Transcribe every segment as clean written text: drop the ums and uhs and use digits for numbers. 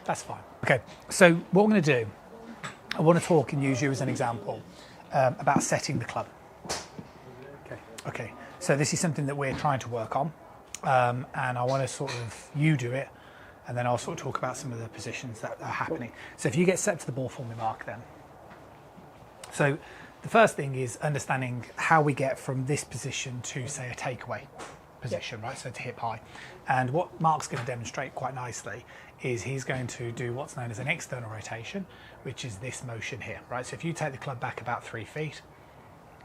That's fine. Okay, so what I'm going to do, I want to talk and use you as an example about setting the club. Okay, so this is something that we're trying to work on, and I want to sort of, you do it, and then I'll sort of talk about some of the positions that are happening. So if you get set to the ball for me, Mark, then. So the first thing is understanding how we get from this position to, say, a takeaway position, right? So to hip high. And what Mark's going to demonstrate quite nicely is he's going to do what's known as an external rotation, which is this motion here, right? So if you take the club back about 3 feet,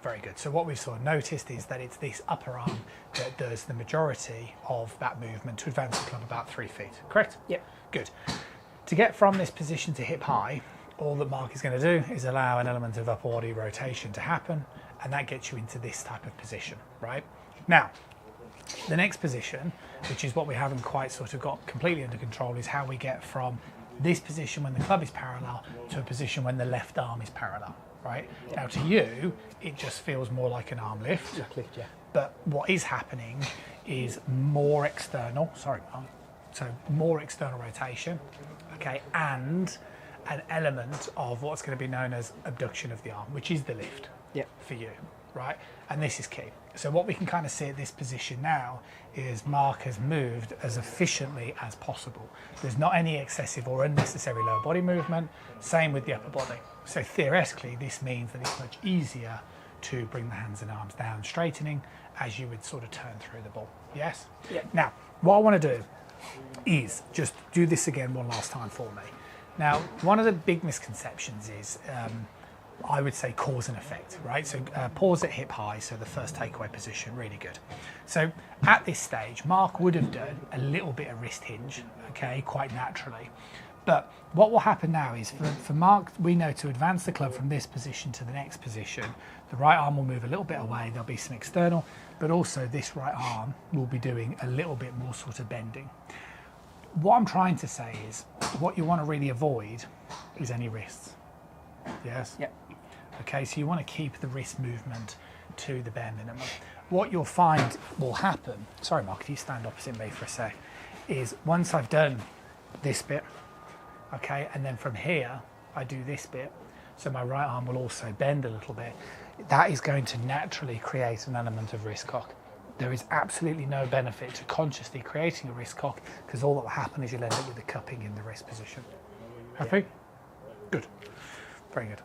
very good. So what we've sort of noticed is that it's this upper arm that does the majority of that movement to advance the club about 3 feet, correct? Yep. Good. To get from this position to hip high, all that Mark is going to do is allow an element of upper body rotation to happen, and that gets you into this type of position, right? Now, the next position, which is what we haven't quite sort of got completely under control, is how we get from this position when the club is parallel to a position when the left arm is parallel, right? Yeah. Now to you, it just feels more like an arm lift. Exactly, yeah. But what is happening is more external, sorry, Mark, so more external rotation, okay, and an element of what's going to be known as abduction of the arm, which is the lift for you, right? And this is key. So what we can kind of see at this position now is Mark has moved as efficiently as possible. There's not any excessive or unnecessary lower body movement, same with the upper body. So theoretically, this means that it's much easier to bring the hands and arms down, straightening as you would sort of turn through the ball. Yes? Yeah. Now, what I want to do is just do this again one last time for me. Now, one of the big misconceptions is, I would say, cause and effect, right? So pause at hip high, so the first takeaway position, really good. So at this stage, Mark would have done a little bit of wrist hinge, okay, quite naturally. But what will happen now is for Mark, we know to advance the club from this position to the next position, the right arm will move a little bit away, there'll be some external, but also this right arm will be doing a little bit more sort of bending. What I'm trying to say is, what you want to really avoid is any wrists. Yes? Yep. Okay, so you want to keep the wrist movement to the bare minimum. What you'll find will happen, sorry Mark, if you stand opposite me for a sec, is once I've done this bit, okay, and then from here, I do this bit, so my right arm will also bend a little bit, that is going to naturally create an element of wrist cock. There is absolutely no benefit to consciously creating a wrist cock, because all that will happen is you'll end up with a cupping in the wrist position. Happy? Good. Very good.